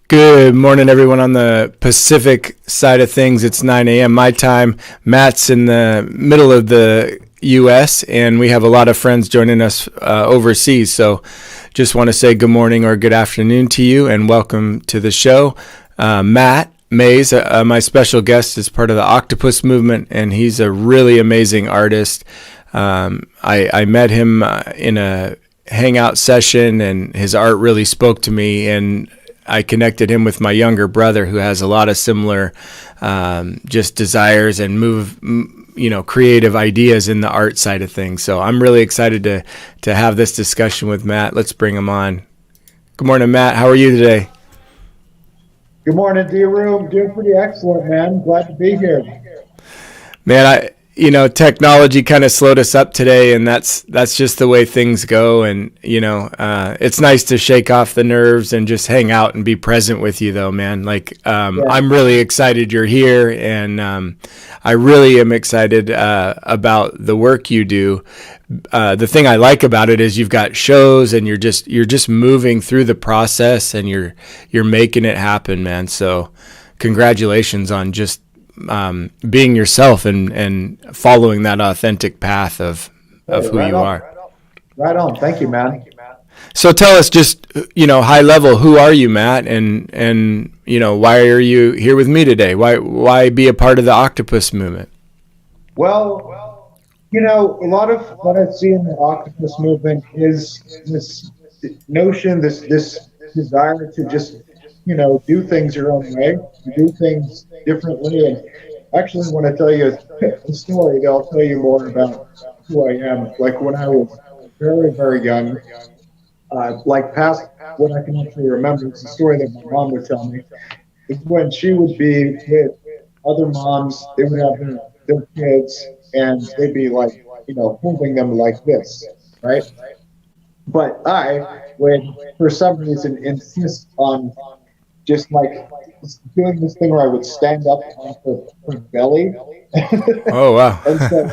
Good morning, everyone on the Pacific side of things. It's 9 a.m. my time. Matt's in the middle of the U.S., and we have a lot of friends joining us overseas. So just want to say good morning or good afternoon to you, and welcome to the show. Matt Maes, my special guest, is part of the Octopus Movement, and he's a really amazing artist. I met him in a hangout session, and his art really spoke to me, and I connected him with my younger brother, who has a lot of similar just desires and creative ideas in the art side of things. So I'm really excited to have this discussion with Matt. Let's bring him on. Good morning, Matt. How are you today? Good morning, D-Room. Doing pretty excellent, man. Glad to be here. Man, technology kind of slowed us up today, and that's just the way things go. And, it's nice to shake off the nerves and just hang out and be present with you, though, man. I'm really excited you're here, and I really am excited about the work you do. The thing I like about it is you've got shows, and you're just moving through the process, and you're making it happen, man. So congratulations on just being yourself and following that authentic path of who you are. Right on. Thank you, man. So tell us just, high level, who are you, Matt? And why are you here with me today? Why be a part of the Octopus Movement? Well, a lot of what I see in the Octopus Movement is this notion, this desire to just do things your own way, do things differently. And actually, when I tell you a story, I'll tell you more about who I am. Like when I was very, very young, past what I can actually remember, it's a story that my mom would tell me, is when she would be with other moms, they would have their kids, and they'd be holding them like this, right? But I would, for some reason, insist on just doing this thing where I would stand up on her belly. Oh, wow. And so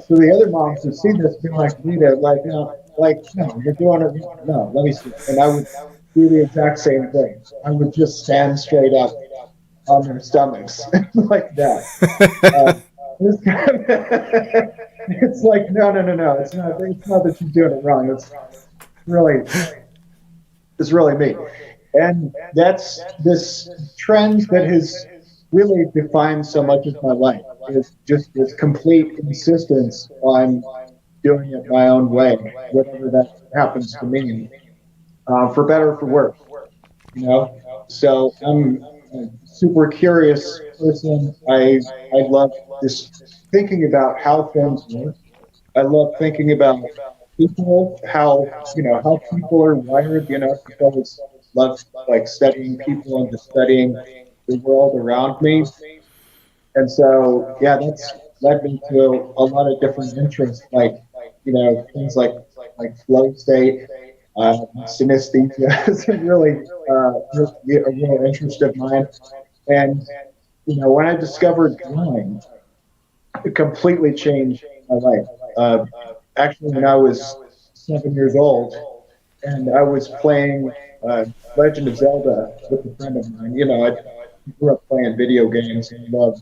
the other moms would see this, be like, Nita, no, you're doing it. No, let me see. And I would do the exact same thing. I would just stand straight up on their stomachs like that. It's like, no. It's not that you're doing it wrong. It's really me. And that's this trend that has really defined so much of my life, is just this complete insistence on doing it my own way, whatever that happens to mean, for better or for worse, So I'm a super curious person. I love just thinking about how things work. I love thinking about people, how people are wired, people love studying people and just studying the world around me. And so, that's led me to a lot of different interests, things like flow state, synesthesia is really a real interest of mine. And, when I discovered drawing, it completely changed my life. Actually, when I was 7 years old, and I was playing Legend of Zelda with a friend of mine. I grew up playing video games and loved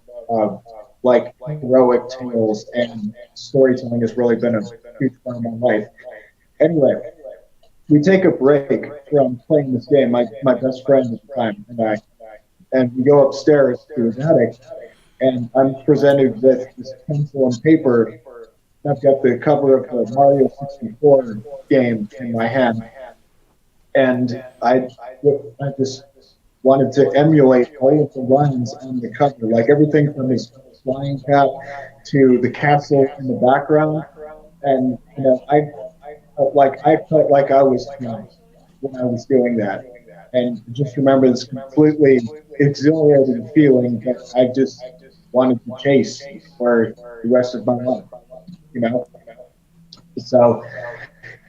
heroic tales, and storytelling has really been a huge part of my life. Anyway, we take a break from playing this game, my best friend at the time and I, and we go upstairs to his attic, and I'm presented with this pencil and paper. I've got the cover of the Mario 64 game in my hand, and I just wanted to emulate all of the lines on the cover, like everything from his flying hat to the castle in the background. And I felt like I was 20 when I was doing that, and just remember this completely exhilarating feeling that I just wanted to chase for the rest of my life. You know, so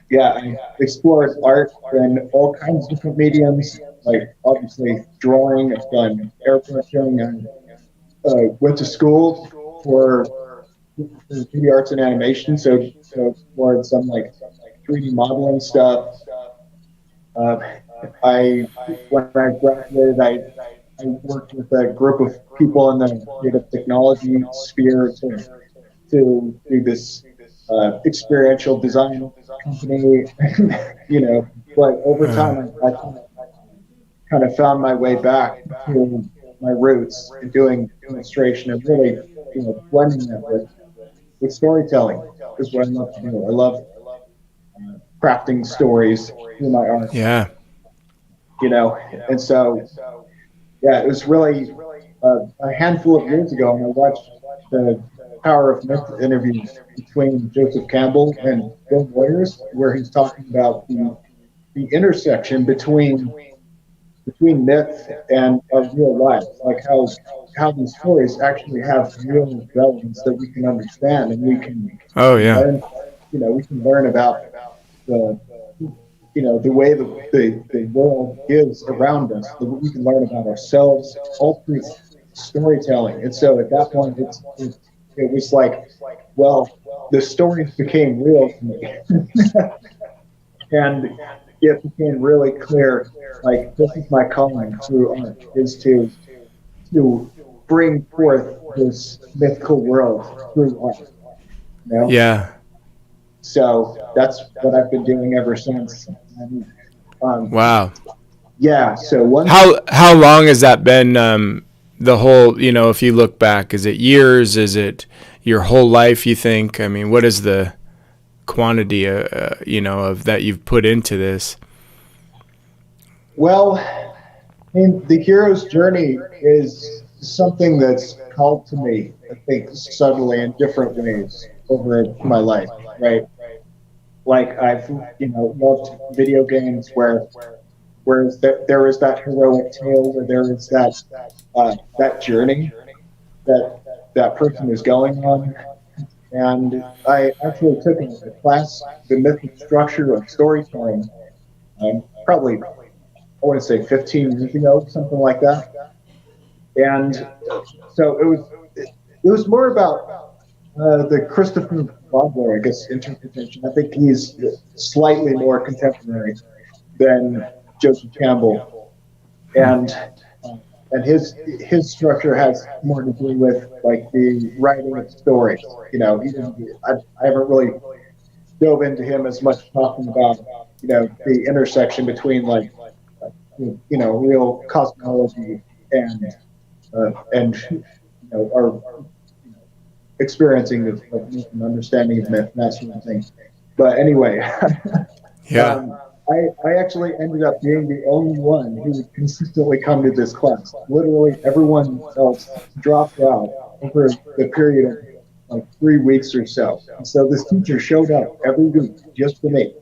yeah, I explored art in all kinds of different mediums, like obviously drawing. I've done airbrushing. I went to school for 3D arts and animation, so explored some like 3D modeling stuff. Uh, I when I graduated, I worked with a group of people in the creative technology sphere to do this experiential design company, you know. But over time, I kind of found my way back to my roots in doing illustration and really, blending that with storytelling is what I love to do. I love crafting stories through my art, Yeah. and so yeah, it was really a handful of years ago when I watched the Power of Myth interviews between Joseph Campbell and Bill Moyers, where he's talking about the intersection between myth and our real life, like how these stories actually have real relevance that we can understand and Oh, we can yeah. learn, we can learn about the the way the world is around us, that we can learn about ourselves all through storytelling. And so at that point, it was like, well, the stories became real to me, and it became really clear, like this is my calling through art, is to bring forth this mythical world through art. Yeah. So that's what I've been doing ever since. And, Wow. yeah. So How long has that been? The whole, if you look back, is it years? Is it your whole life? You think? I mean, what is the quantity, of that you've put into this? well, the hero's journey is something that's called to me, I think, subtly in different ways over my life, right? Like I've, loved video games whereas there is that heroic tale, where there is that journey that that person is going on. And I actually took a class, the mythic structure of storytelling, probably I want to say 15 years ago, something like that. And so it was more about the Christopher Bogler, I guess, interpretation. I think he's slightly more contemporary than Joseph Campbell, and and his structure has more to do with like the writing of stories. I haven't really dove into him as much, talking about the intersection between like real cosmology and our experiencing of like an understanding of myth and that sort of thing. But anyway, Yeah. I actually ended up being the only one who would consistently come to this class. Literally everyone else dropped out over the period of like 3 weeks or so. And so this teacher showed up every week just for me,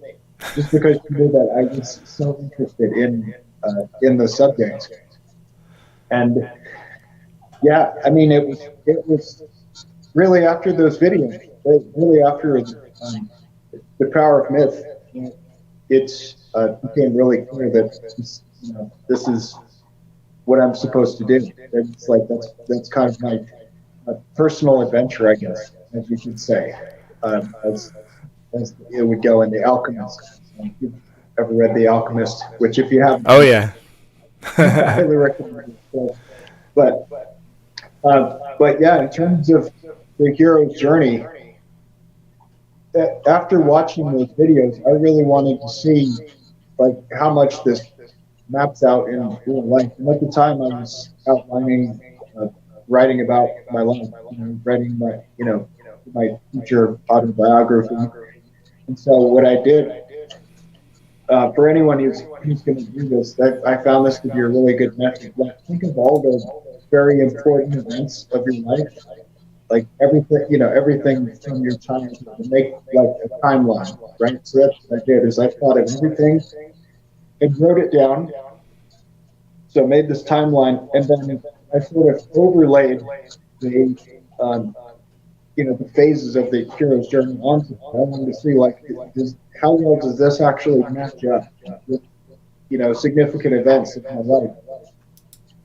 just because she knew that I was so interested in the subject. And yeah, I mean, it was really after those videos, really after the Power of Myth, it became really clear that this is what I'm supposed to do. It's like that's kind of my personal adventure, I guess, as you could say, as it would go in The Alchemist. If you've ever read The Alchemist, which if you haven't, Oh, yeah. I highly recommend it. But yeah, in terms of the hero's journey, after watching those videos, I really wanted to see like how much maps out in real life. And at the time, I was outlining, writing about my life, writing my future autobiography. And so what I did, for anyone who's going to do this, I found this to be a really good method. Like, think of all the very important events of your life, like everything from your childhood, and make like a timeline, right? So that's what I did, is I thought of everything and wrote it down. So I made this timeline, and then I sort of overlaid the the phases of the hero's journey onto it. I wanted to see, like, how well does this actually match up with significant events in my life.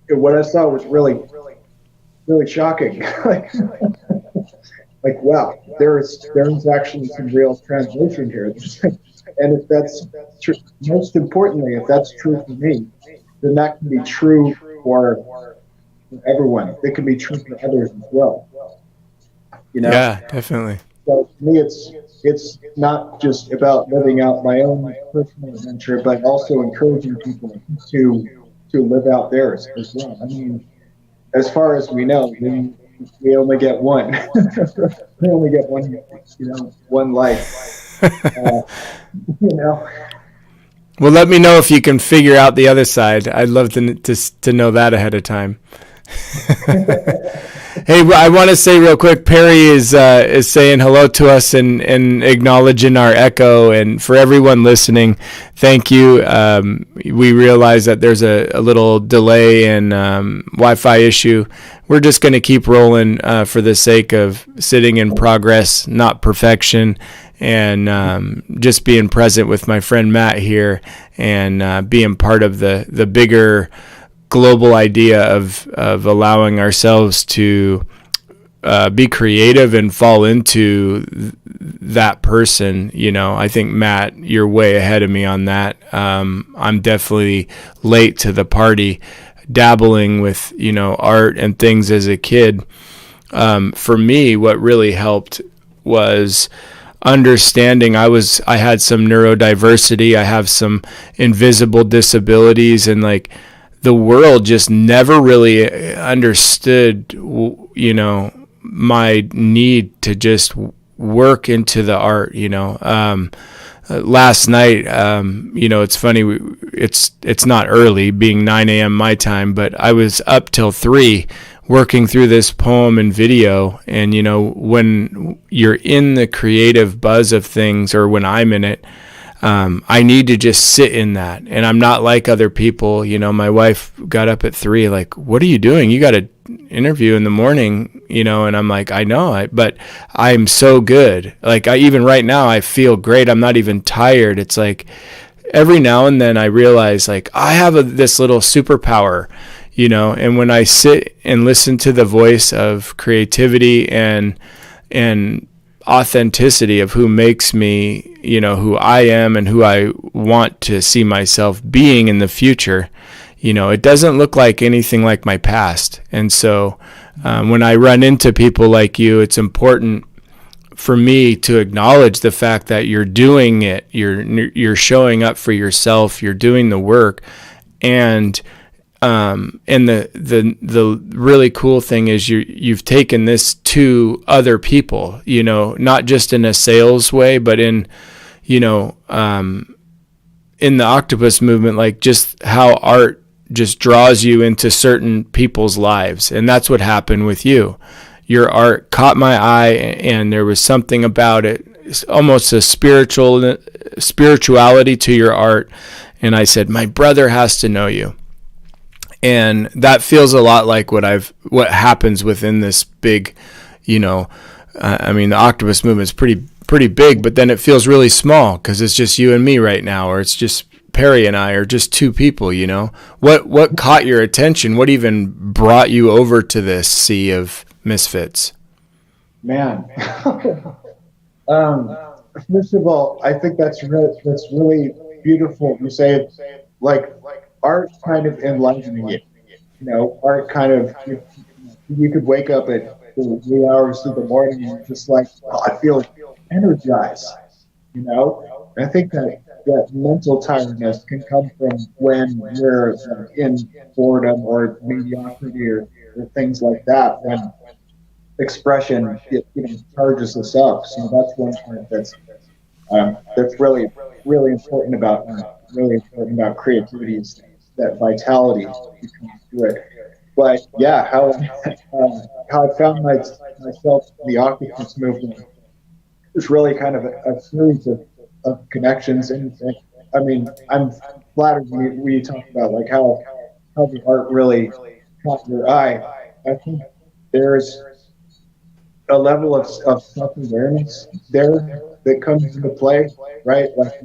And what I saw was really, really shocking. Like, wow, there's actually some real translation here. And if that's true, most importantly, if that's true for me, then that can be true for everyone. It can be true for others as well. Yeah, definitely. So to me, it's not just about living out my own personal adventure, but also encouraging people to live out theirs as well. I mean, as far as we know, we only get one. We only get one life. Well, let me know if you can figure out the other side. I'd love to know that ahead of time. Hey, I want to say real quick, Perry is saying hello to us and acknowledging our echo. And for everyone listening, thank you. We realize that there's a little delay and Wi-Fi issue. We're just going to keep rolling for the sake of sitting in progress, not perfection, and just being present with my friend Matt here and being part of the bigger global idea of allowing ourselves to be creative and fall into that person. I think, Matt, you're way ahead of me on that. I'm definitely late to the party, dabbling with art and things as a kid. For me, what really helped was understanding I had some neurodiversity. I have some invisible disabilities, and like, the world just never really understood, my need to just work into the art. Last night, it's funny. It's not early, being 9 a.m. my time, but I was up till 3 working through this poem and video. And when you're in the creative buzz of things, or when I'm in it, I need to just sit in that. And I'm not like other people. My wife got up at 3, like, what are you doing? You got an interview in the morning, and I'm like, I know, but I'm so good. Like, even right now, I feel great. I'm not even tired. It's like every now and then I realize, like, I have this little superpower, and when I sit and listen to the voice of creativity and authenticity of who makes me, who I am and who I want to see myself being in the future, it doesn't look like anything like my past. And so when I run into people like you, it's important for me to acknowledge the fact that you're doing it, you're showing up for yourself, you're doing the work. And the really cool thing is you've taken this to other people, not just in a sales way, but in the Octopus Movement, like just how art just draws you into certain people's lives. And that's what happened with you. Your art caught my eye, and there was something about it, almost a spirituality to your art. And I said, my brother has to know you. And that feels a lot like what happens within this big, the Octopus Movement is pretty big, but then it feels really small because it's just you and me right now, or it's just Perry and I, or just 2 people. What caught your attention? What even brought you over to this sea of misfits? Man, first of all, I think that's really beautiful. You say it like art kind of enlightening you. Art kind of, you could wake up at the wee hours of the morning and just like, oh, I feel energized. I think that that mental tiredness can come from when we're in boredom or mediocrity or things like that. When expression, charges us up. So that's one part that's really important about art, really important about creativity, is that vitality that comes to it. But yeah, how I found myself in the Octopus Movement is really kind of a series of connections. And I mean, I'm flattered when you talk about like how the art really caught your eye. I think there's a level of self awareness there that comes into play, right? Like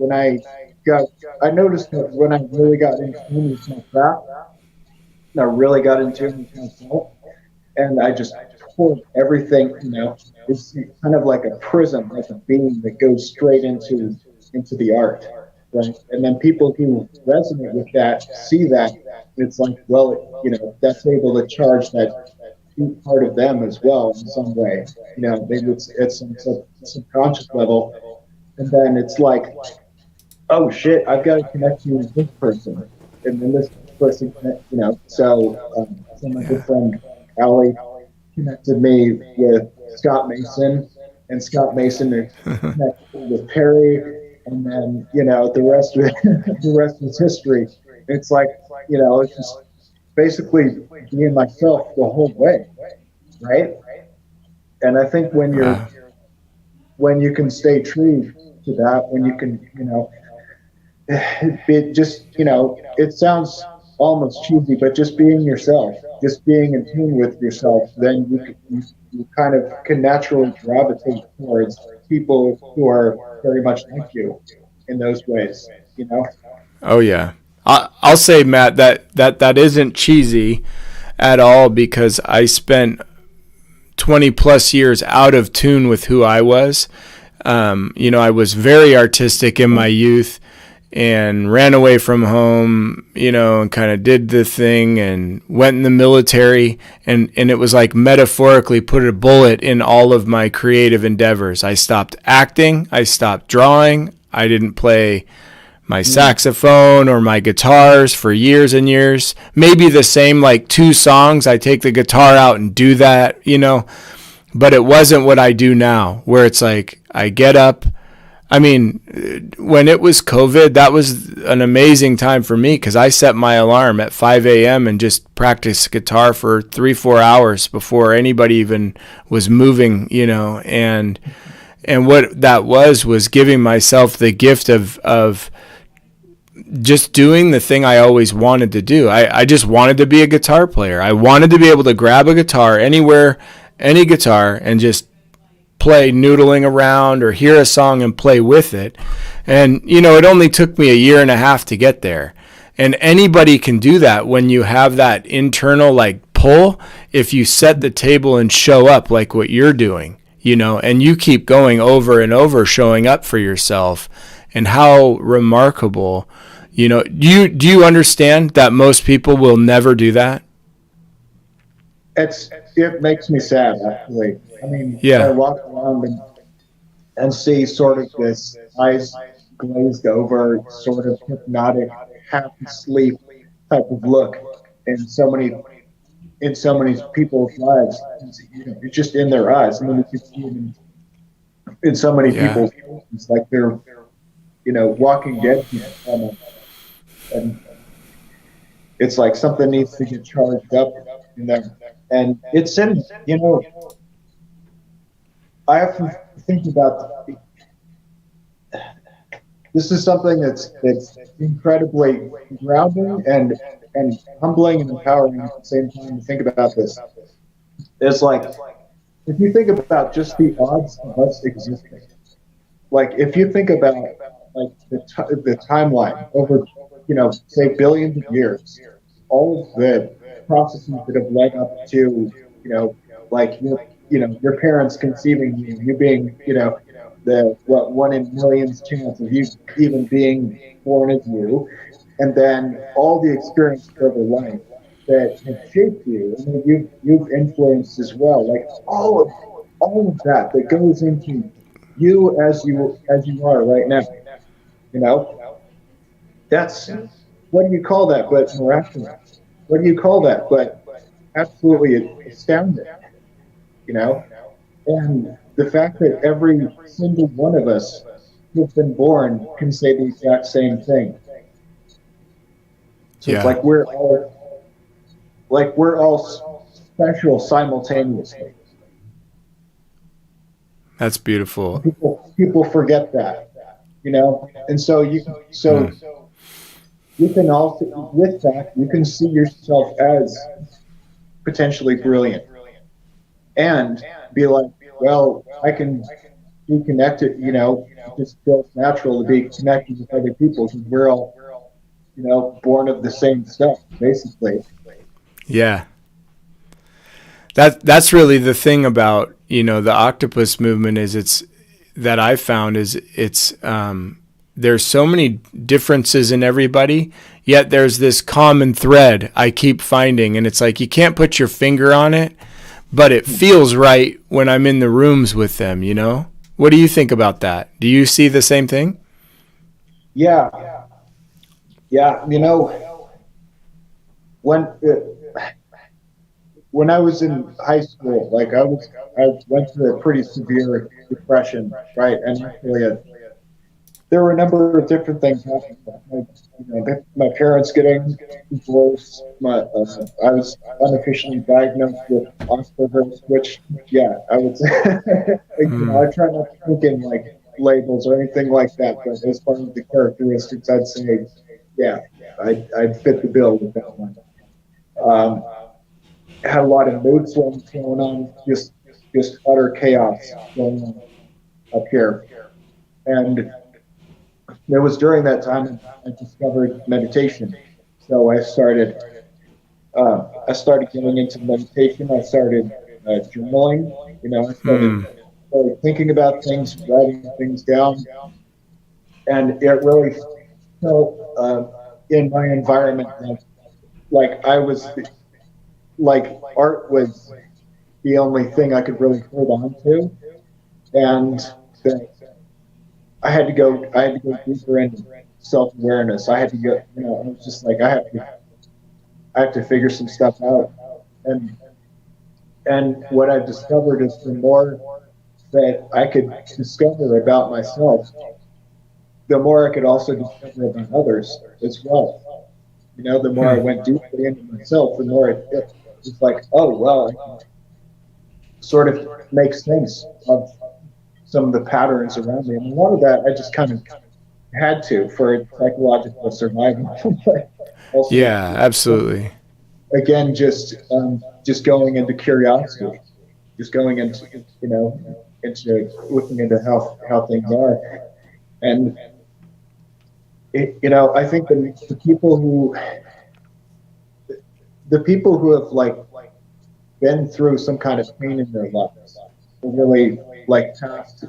got, I noticed that when I really got in tune with my craft, I really got in tune with myself, and I just poured everything. It's kind of like a prism, like a beam that goes straight into the art, right? And then people who resonate with that see that. It's like, well, that's able to charge that part of them as well in some way. Maybe it's at some subconscious level, and then it's like, oh shit, I've got to connect you with this person, and then this person, so my good friend Allie connected me with Scott Mason, and Scott Mason connected me with Perry, and then the rest of it, the rest was history. It's like it's just basically being myself the whole way, right? And I think when you can stay true to that, when you can, it just, it sounds almost cheesy, but just being yourself, just being in tune with yourself, then you kind of can naturally gravitate towards people who are very much like you in those ways. Oh yeah. I'll say, Matt, that isn't cheesy at all, because I spent 20 plus years out of tune with who I was. I was very artistic in my youth and ran away from home, and kind of did the thing and went in the military. And it was like metaphorically put a bullet in all of my creative endeavors. I stopped acting. I stopped drawing. I didn't play my saxophone or my guitars for years and years. Maybe the same, like 2 songs, I take the guitar out and do that, but it wasn't what I do now, where it's like I get up. I mean, when it was COVID, that was an amazing time for me, because I set my alarm at 5 a.m. and just practiced guitar for 3-4 hours before anybody even was moving, and what that was giving myself the gift of just doing the thing I always wanted to do. I just wanted to be a guitar player. I wanted to be able to grab a guitar anywhere, any guitar, and just play noodling around or hear a song and play with it. And, it only took me a year and a half to get there. And anybody can do that when you have that internal pull, if you set the table and show up like what you're doing, and you keep going over and over, showing up for yourself. And how remarkable, do you understand that most people will never do that? It makes me sad, actually. I mean, yeah. I walk around and see sort of this eyes glazed over, sort of hypnotic, half asleep type of look in so many people's lives. It's just in their eyes. I mean, you can see it in so many people's faces, like they're Walking Dead people, and it's like something needs to get charged up in there. And it's in, I have to think about this is something that's incredibly grounding and humbling and empowering at the same time to think about this. It's like, if you think about just the odds of us existing, like if you think about like the timeline over, say billions of years, all of the processes that have led up to, like your parents conceiving you being, the 1 in millions chance of you even being born as you, and then all the experiences over life that have shaped you and that you've influenced as well, like all of that goes into you as you are right now. You know, that's, what do you call that but miraculous? What do you call that but absolutely astounding? You know, and the fact that every single one of us who've been born can say the exact same thing. So it's Yeah, like we're all special simultaneously. that's beautiful. People forget that, you know, and Hmm. you can also, with that you can see yourself as potentially brilliant and be like, well, I can be connected. You know, it just feels natural to be connected with other people because we're all, you know, born of the same stuff, basically. Yeah, that's really the thing about, you know, the octopus movement is it's that I found is it's there's so many differences in everybody, yet there's this common thread I keep finding, and it's like you can't put your finger on it, but it feels right when I'm in the rooms with them, you know? What do you think about that? Do you see the same thing? Yeah, yeah. You know, when when I was in high school, like I went through a pretty severe depression, right? And actually, there were a number of different things happening. My parents getting divorced. I was unofficially diagnosed with Asperger's, which, yeah, I would say, you know, Hmm. I try not to think in like labels or anything like that, but as far as the characteristics, I'd say, yeah, I'd fit the bill with that one. Um, had a lot of mood swings going on, just utter chaos going on up here, and it was during that time I discovered meditation. So I started getting into meditation. I started journaling. You know, Hmm. started thinking about things, writing things down, and it really felt in my environment like I was like art was the only thing I could really hold on to, and that I had to go deeper into self awareness. I had to go, you know, I was just like I have to figure some stuff out. And what I've discovered is the more that I could discover about myself, the more I could also discover about others as well. You know, the more I Hmm. went deeply into myself, the more it was like, oh well, I can sort of make sense of some of the patterns around me. And a lot of that I just kind of had to for psychological survival. But also, Yeah, absolutely. again, just going into curiosity, just going into, you know, into looking into how things are, and you know, I think the people who have like been through some kind of pain in their lives, who really like passed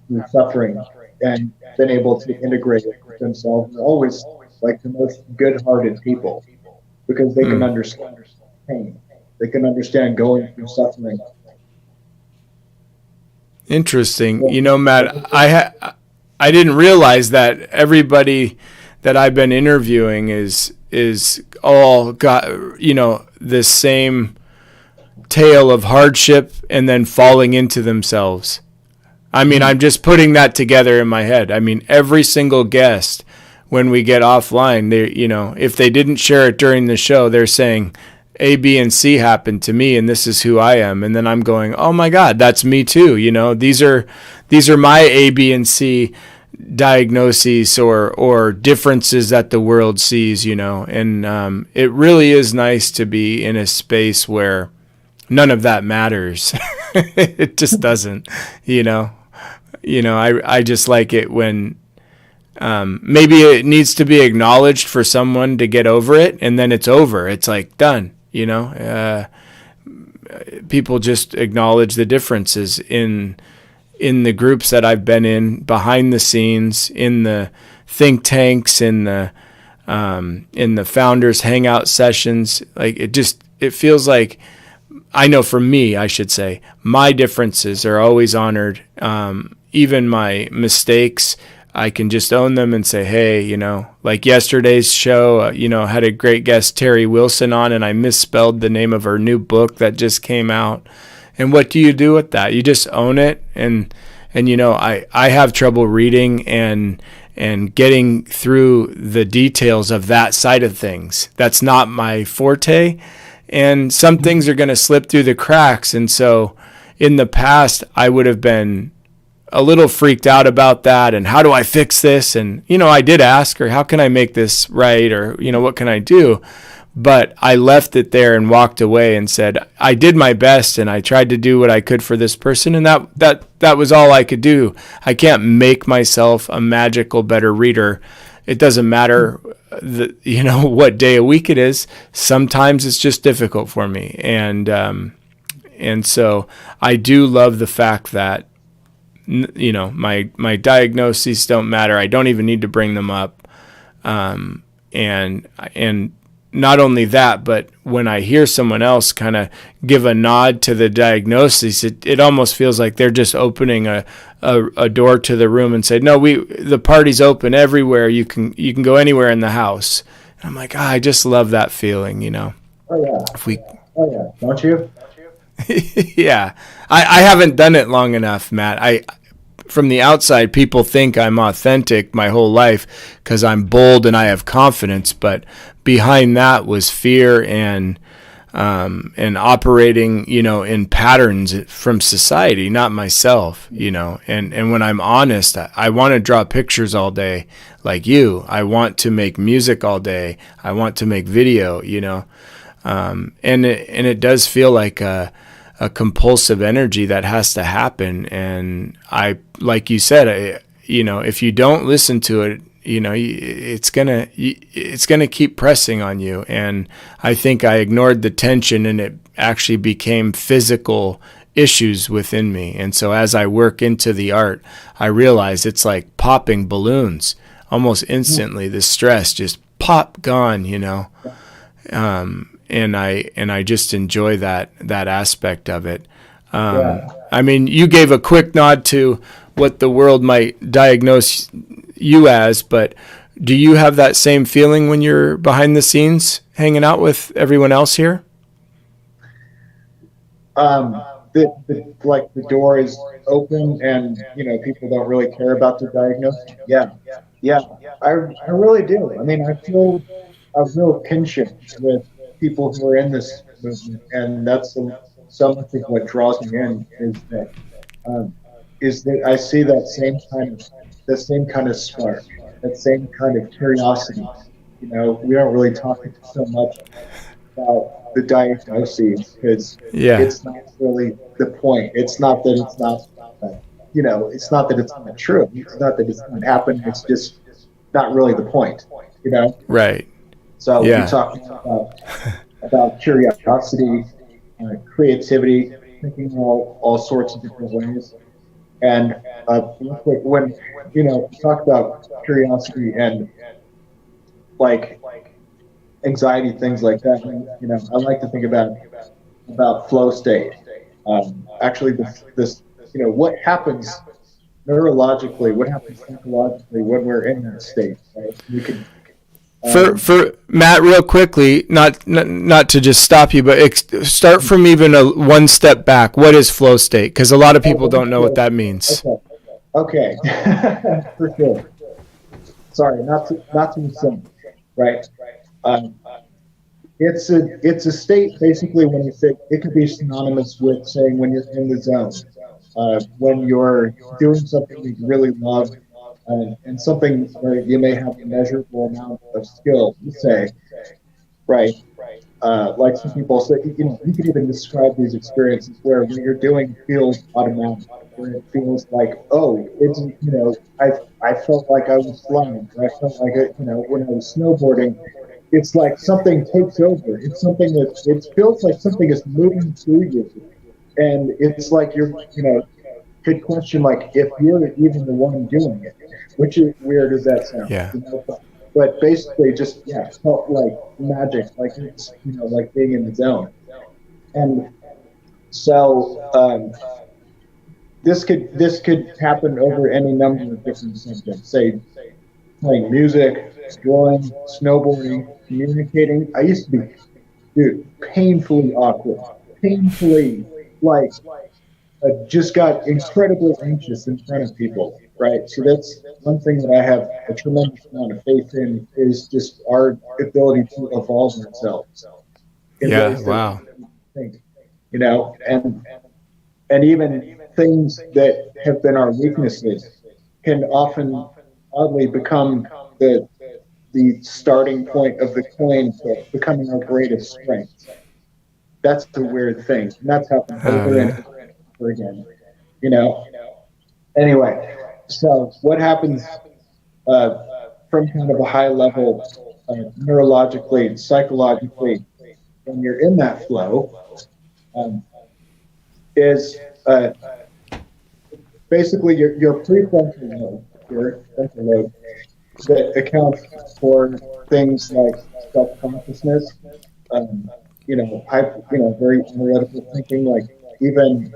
through suffering and been able to integrate it with themselves, are always like the most good-hearted people because they can Hmm. understand pain, they can understand going through suffering. Interesting. Yeah. You know, Matt, I didn't realize that everybody that I've been interviewing is all got, you know, this same tale of hardship and then falling into themselves. I mean, I'm Mhm. just putting that together in my head. I mean, every single guest when we get offline, they, you know, if they didn't share it during the show, they're saying A, B, and C happened to me, and this is who I am. And then I'm going, oh my God, that's me too. You know, these are my A, B, and C diagnoses or differences that the world sees. You know, and it really is nice to be in a space where none of that matters. It just doesn't. You know, I just like it when maybe it needs to be acknowledged for someone to get over it, and then it's over. It's like done. People just acknowledge the differences in the groups that I've been in, behind the scenes, in the think tanks, in the founders hangout sessions. Like it feels like, I know for me, I should say, my differences are always honored. Even my mistakes, I can just own them and say, hey, like yesterday's show, had a great guest, Terry Wilson, on, and I misspelled the name of her new book that just came out. And what do you do with that? You just own it. And I have trouble reading and getting through the details of that side of things. That's not my forte. And some things are going to slip through the cracks. And so in the past, I would have been a little freaked out about that, and how do I fix this? And I did ask her, how can I make this right, or what can I do? But I left it there and walked away and said, I did my best and I tried to do what I could for this person, and that was all I could do. I can't make myself a magical better reader. It doesn't matter what day a week it is. Sometimes it's just difficult for me, and so I do love the fact that my diagnoses don't matter. I don't even need to bring them up. And not only that, but when I hear someone else kind of give a nod to the diagnosis, it almost feels like they're just opening a door to the room and say, no, the party's open everywhere. You can go anywhere in the house. And I'm like, I just love that feeling, Oh yeah. Oh yeah. Don't you? Yeah, I haven't done it long enough, Matt. From the outside, people think I'm authentic my whole life because I'm bold and I have confidence, but behind that was fear and operating, in patterns from society, not myself, and when I'm honest, I want to draw pictures all day like you. I want to make music all day. I want to make video, and it does feel like a compulsive energy that has to happen. And like you said, if you don't listen to it, it's gonna keep pressing on you. And I think I ignored the tension, and it actually became physical issues within me. And so as I work into the art, I realize it's like popping balloons. Almost instantly, the stress just gone. And I just enjoy that aspect of it. I mean, you gave a quick nod to what the world might diagnose you as, but do you have that same feeling when you're behind the scenes hanging out with everyone else here? The door is open and, people don't really care about the diagnosis. Yeah, I really do. I mean, I feel a real kinship with people who are in this movement, and that's so much of what draws me in is that I see that same kind of spark, that same kind of curiosity. We don't really talk so much about the diagnoses because it's not really the point. It's not that it's not, it's not that it's not true. It's not that it's not happening. It's just not really the point. Right. So we talk about curiosity, creativity, thinking all sorts of different ways. And real quick, when we talk about curiosity and like anxiety, things like that, I like to think about flow state. Actually, this what happens neurologically, what happens psychologically when we're in that state, right? We can. For Matt, real quickly, not to just stop you, but start from even one step back. What is flow state? Because a lot of people don't know what that means. Okay. For sure. Sorry, not to be simple, right? It's a state basically when you say it could be synonymous with saying when you're in the zone, when you're doing something you really love. And something where you may have a measurable amount of skill, you say, right? Like some people say, you could even describe these experiences where what you're doing feels automatic, where it feels like, oh, it's, I felt like I was flying, or I felt like, when I was snowboarding, it's like something takes over. It's something it feels like something is moving through you. And it's like could question like if you're even the one doing it, which is weird as that sounds. Yeah. But basically just felt like magic, like it's like being in the zone. And so this could happen over any number of different subjects. Say playing music, drawing, snowboarding, communicating. I used to be, dude, painfully awkward, painfully like just got incredibly anxious in front of people, right? So that's one thing that I have a tremendous amount of faith in is just our ability to evolve ourselves in Yeah. ways that Wow. we think, and even things that have been our weaknesses can often oddly become the starting point of the coin to becoming our greatest strength. That's the weird thing. And that's happened Oh, over and yeah. over again. You know. Anyway, so what happens uh, from kind of a high level, neurologically, psychologically, when you're in that flow, um, is basically your prefrontal lobe, your frontal lobe, that accounts for things like self-consciousness, um, very analytical thinking, like even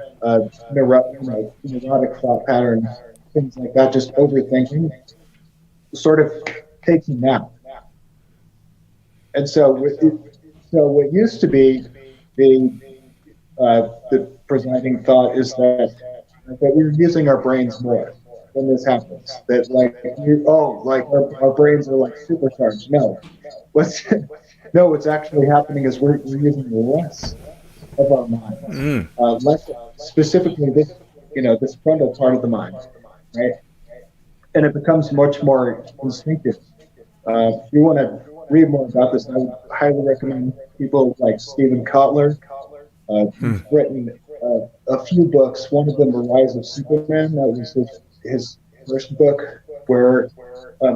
neurotic thought patterns, things like that, just overthinking, sort of takes a nap. And so what used to be the presiding thought is that we're using our brains more when this happens. That our brains are like supercharged. No, what's no, what's actually happening is we're using less of our minds, less specifically this frontal part of the mind, right? And it becomes much more instinctive. If you want to read more about this, I would highly recommend people like Stephen Kotler. He's written a few books. One of them, The Rise of Superman. That was his first book, where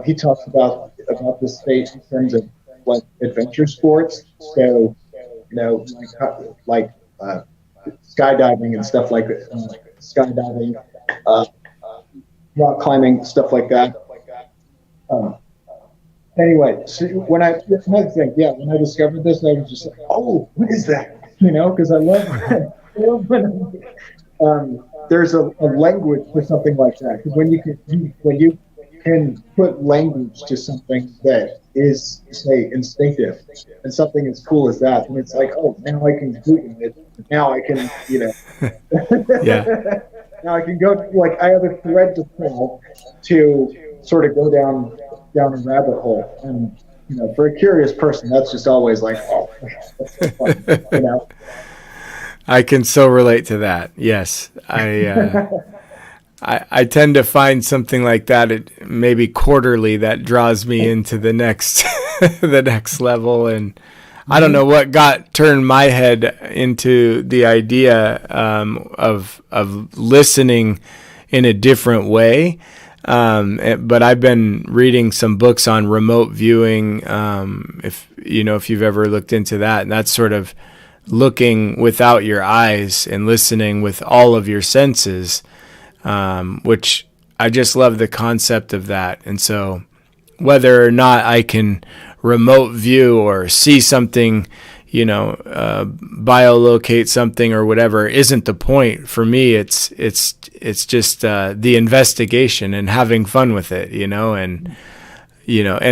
he talks about the state in terms of like adventure sports. So like skydiving and stuff like that. Skydiving, rock climbing, stuff like that. Anyway, so when I discovered this, I was just like, oh, what is that? Because I love when there's a language for something like that. Because when you can put language to something that is, say, instinctive, and something as cool as that, and it's like, oh, now I can Google it. Now I can, Yeah. now I can go, like, I have a thread to pull to sort of go down a rabbit hole. And, for a curious person, that's just always like, oh, that's so fun, I can so relate to that. Yes. I tend to find something like that maybe quarterly that draws me into the next the next level. And I don't know what turned my head into the idea of listening in a different way. But I've been reading some books on remote viewing. If you've ever looked into that, and that's sort of looking without your eyes and listening with all of your senses, which I just love the concept of that. And so whether or not I can remote view or see something, biolocate something or whatever isn't the point for me. It's just the investigation and having fun with it, and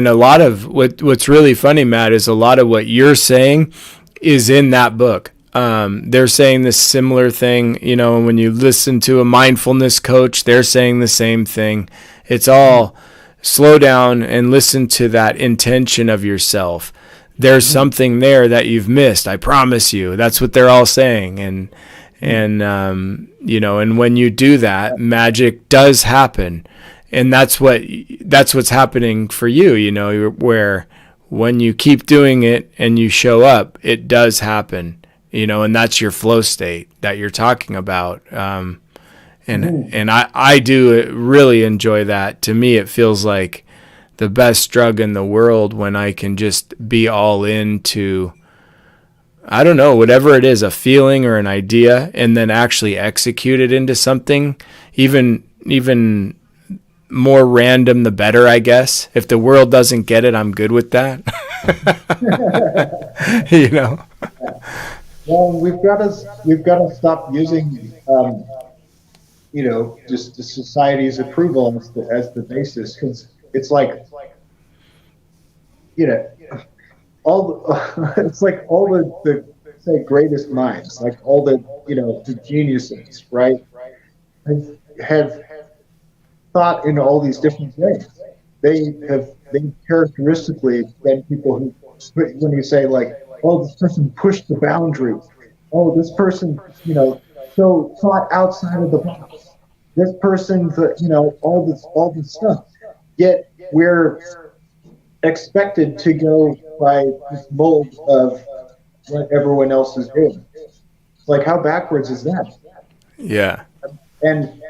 a lot of what's really funny, Matt, is a lot of what you're saying is in that book. They're saying this similar thing, when you listen to a mindfulness coach, they're saying the same thing. It's all slow down and listen to that intention of yourself. There's something there that you've missed. I promise you. That's what they're all saying. And when you do that, magic does happen. And that's what's happening for you, where when you keep doing it and you show up, it does happen, and that's your flow state that you're talking about. And I do really enjoy that. To me, it feels like the best drug in the world when I can just be all into, I don't know, whatever it is, a feeling or an idea, and then actually execute it into something, even more random, the better, I guess. If the world doesn't get it, I'm good with that. Well, we've got to stop using just the society's approval as the basis. Because it's like, you know, all the, it's like all the say greatest minds, like all the geniuses, right? Have thought in all these different ways. They characteristically been people who, when you say like, oh, this person pushed the boundaries, oh, this person, so thought outside of the box. This person, all this stuff. Yet we're expected to go by this mold of what everyone else is doing. It's like, how backwards is that? Yeah. And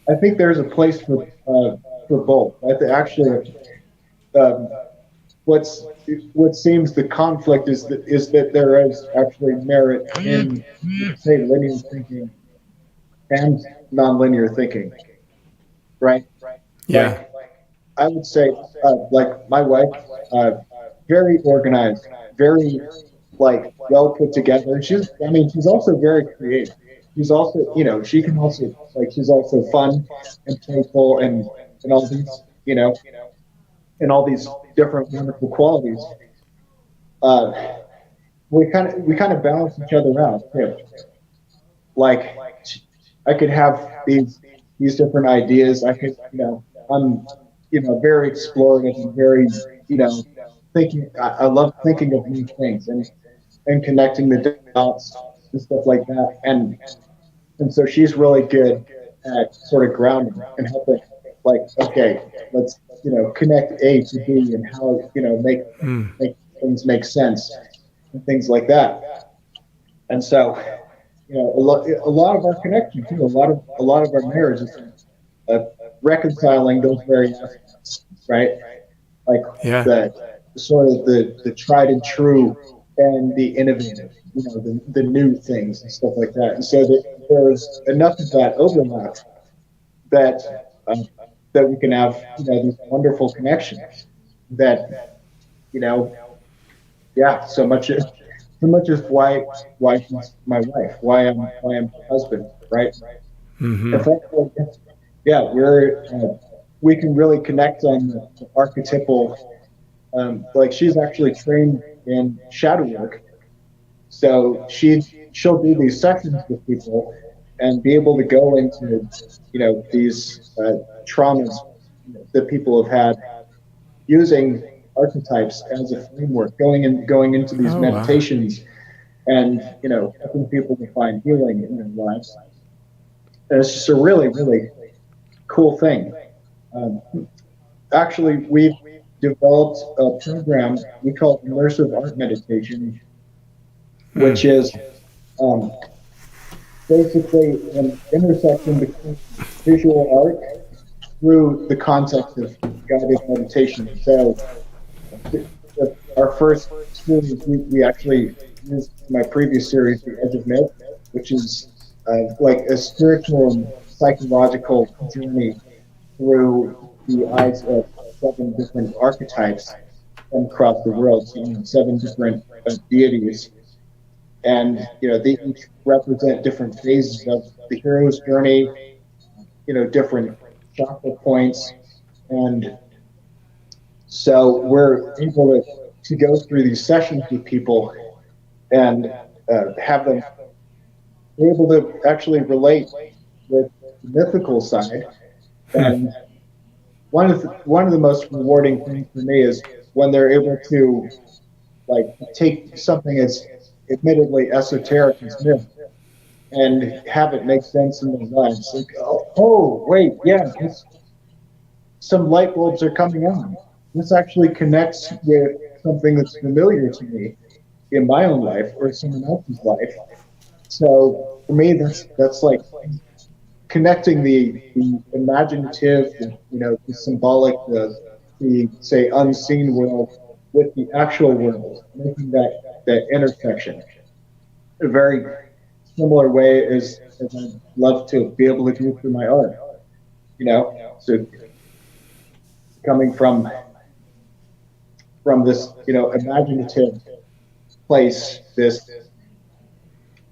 I think there's a place for both. Actually, um, what's what seems the conflict is that there is actually merit in, say, linear thinking and nonlinear thinking, right? Yeah. Like I would say, like my wife, uh, very organized, very like well put together. I mean, she's also very creative. She's also, she can also like she's also fun and playful and all these, and all these different wonderful qualities. Uh, we kind of balance each other out too. Like I could have these different ideas. I'm, very explorative and very, you know, thinking. I love thinking of new things and connecting the dots and stuff like that. And so she's really good at sort of grounding and helping, like, okay, let's, connect A to B and how, make things make sense and things like that. And so, a lot of our connection too, a lot of our marriage is uh, reconciling those very aspects, right? Like Yeah. the sort of the tried and true and the innovative, the new things and stuff like that. And so that there's enough of that overlap that um, that we can have, these wonderful connections that, you know yeah, so much is why she's my wife, why I'm her husband, right? In fact, yeah, we can really connect on the archetypal. Like she's actually trained in shadow work, so she'll do these sessions with people and be able to go into, these traumas that people have had using archetypes as a framework, going into these Oh wow. meditations and, helping people to find healing in their lives. And it's just a really, really cool thing. Um, Actually, we've developed a program we call immersive art meditation, which is um, basically an intersection between visual art through the context of guided meditation. So, our first series, we actually used my previous series, The Edge of Myth, which is like a spiritual and psychological journey through the eyes of seven different archetypes from across the world, so, seven different deities. And, they each represent different phases of the hero's journey, different chakra points. And so we're able to go through these sessions with people and have them be able to actually relate with the mythical side. And one of the most rewarding things for me is when they're able to like take something as admittedly esoteric as myth and have it make sense in their lives. Like, oh wait, yeah, some light bulbs are coming on. This actually connects with something that's familiar to me in my own life or someone else's life. So for me, that's like connecting the imaginative, the symbolic, the say unseen world with the actual world, making that intersection. A very similar way as I'd love to be able to do through my art. So coming from this, imaginative place, this,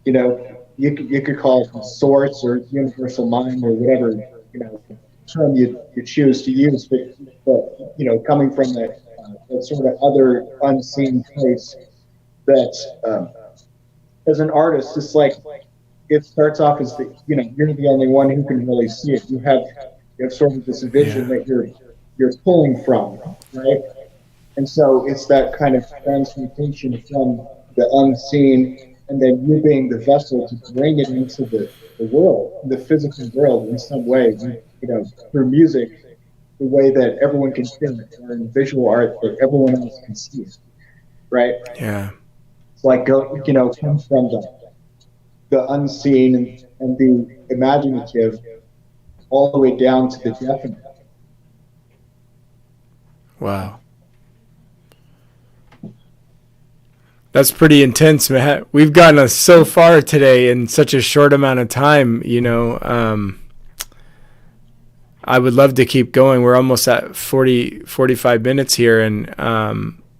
you know you could call it source or universal mind or whatever, term you choose to use, but coming from that sort of other unseen place that as an artist, it's like it starts off as you're the only one who can really see it. You have sort of this vision that you're pulling from, right? And so it's that kind of transmutation from the unseen, and then you being the vessel to bring it into the world, the physical world in some way, through music, the way that everyone can feel it, or in visual art that everyone else can see it, right? Yeah. It's like come from the unseen and the imaginative all the way down to the definite. Wow. That's pretty intense, Matt. We've gotten us so far today in such a short amount of time. I would love to keep going. We're almost at 45 minutes here, and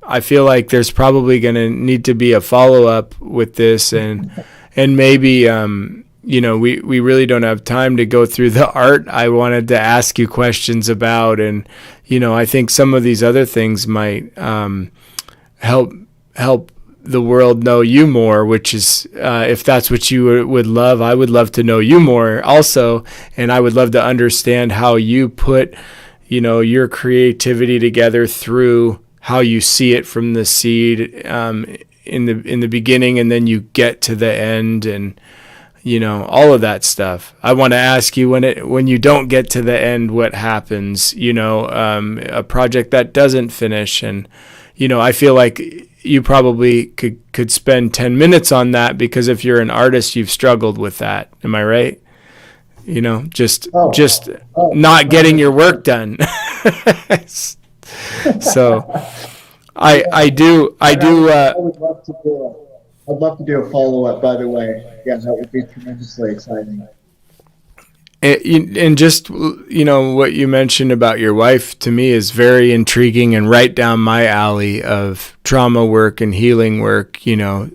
I feel like there's probably going to need to be a follow-up with this, and maybe we really don't have time to go through the art I wanted to ask you questions about, and I think some of these other things might help the world know you more, which is if that's what you would love, I would love to know you more also, and I would love to understand how you put your creativity together through how you see it from the seed in the beginning, and then you get to the end, and all of that stuff. I want to ask you when you don't get to the end, what happens, a project that doesn't finish. And, I feel like you probably could spend 10 minutes on that, because if you're an artist, you've struggled with that. Am I right? Just not getting your work done. So I do. I would love to do I'd love to do a follow-up, by the way. Yeah, that would be tremendously exciting. And just, what you mentioned about your wife to me is very intriguing and right down my alley of trauma work and healing work,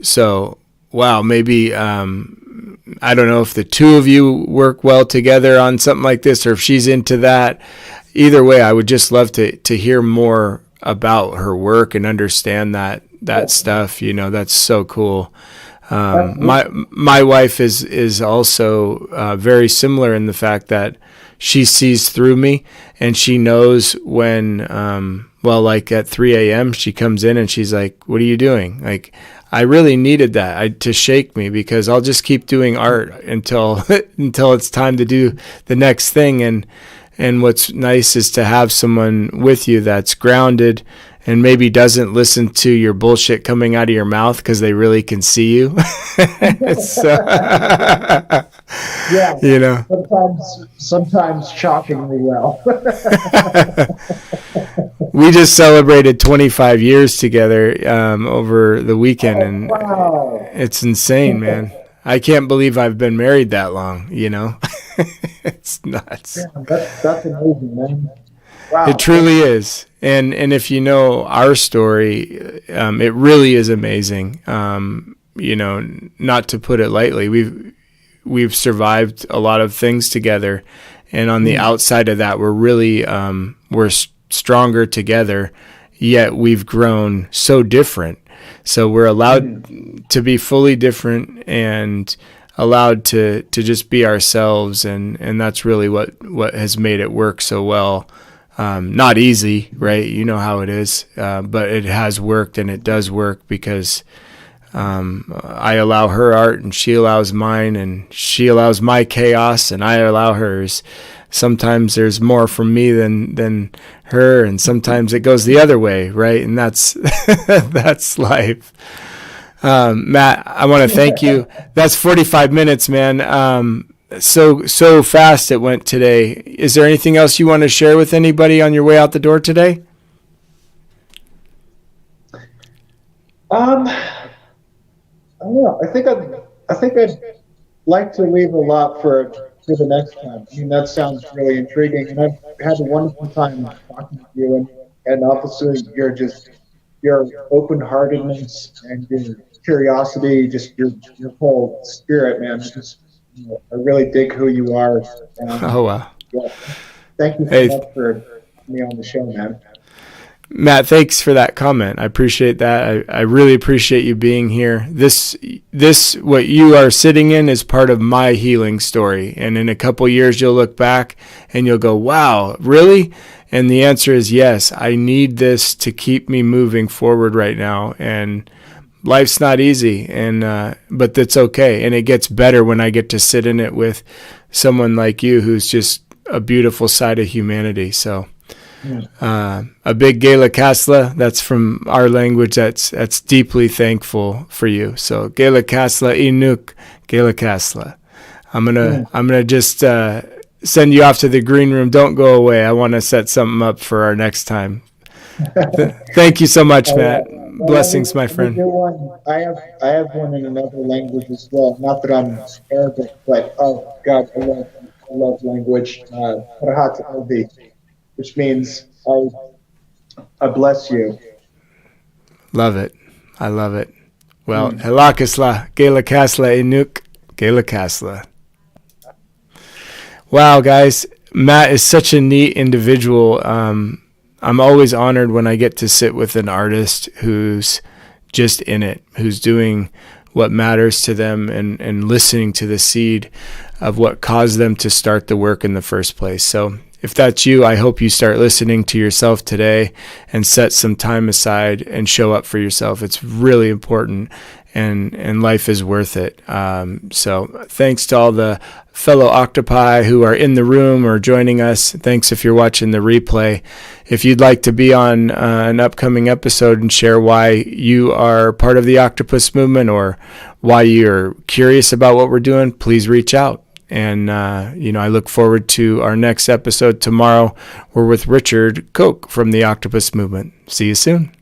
So, wow, maybe, I don't know if the two of you work well together on something like this, or if she's into that. Either way, I would just love to hear more about her work and understand that stuff. That's so cool. My wife is also very similar in the fact that she sees through me, and she knows when, like at 3 a.m. she comes in and she's like, "What are you doing?" Like, I really needed that to shake me, because I'll just keep doing art until it's time to do the next thing. And what's nice is to have someone with you that's grounded and maybe doesn't listen to your bullshit coming out of your mouth, because they really can see you. So, yeah, sometimes shockingly well. We just celebrated 25 years together over the weekend, and it's insane, man. I can't believe I've been married that long. It's nuts. Yeah, that's amazing, man. Wow. It truly is. And if you know our story, it really is amazing. Not to put it lightly, we've survived a lot of things together, and on the outside of that, we're really we're stronger together. Yet we've grown so different. So we're allowed to be fully different and allowed to just be ourselves, and that's really what has made it work so well. Not easy, right? You know how it is, but it has worked, and it does work because I allow her art and she allows mine, and she allows my chaos and I allow hers. Sometimes there's more from me than her, and sometimes it goes the other way, right? And that's that's life. Matt, I want to thank you. That's 45 minutes, man. So fast it went today. Is there anything else you want to share with anybody on your way out the door today? I don't know. I think I'd like to leave a lot for the next time. I mean, that sounds really intriguing, and I've had a wonderful time talking to you. And obviously, your open-heartedness and curiosity, just your whole spirit, man. I really dig who you are. Oh, wow. Yeah. Thank you so much for me on the show, man. Matt, thanks for that comment. I appreciate that. I really appreciate you being here. This, what you are sitting in is part of my healing story. And in a couple years, you'll look back and you'll go, wow, really? And the answer is yes. I need this to keep me moving forward right now. And life's not easy, but that's okay. And it gets better when I get to sit in it with someone like you, who's just a beautiful side of humanity. So, a big Gela Kasla, that's from our language, that's deeply thankful for you. So Gela Kasla Inuk, Gela Kasla. I'm gonna just send you off to the green room. Don't go away. I want to set something up for our next time. Thank you so much, Matt. Blessings, my friend. I have one in another language as well. Not that I'm Arabic, but oh God, I love language. Farhat Aldi, which means I bless you. Love it. I love it. Well, Helakasla, Gela Kasla Inuk, Gela Kasla. Wow, guys. Matt is such a neat individual. I'm always honored when I get to sit with an artist who's just in it, who's doing what matters to them and listening to the seed of what caused them to start the work in the first place. So if that's you, I hope you start listening to yourself today and set some time aside and show up for yourself. It's really important, and life is worth it. So thanks to all the fellow octopi who are in the room or joining us. Thanks if you're watching the replay. If you'd like to be on an upcoming episode and share why you are part of the Octopus Movement or why you're curious about what we're doing, please reach out. And, I look forward to our next episode tomorrow. We're with Richard Koch from the Octopus Movement. See you soon.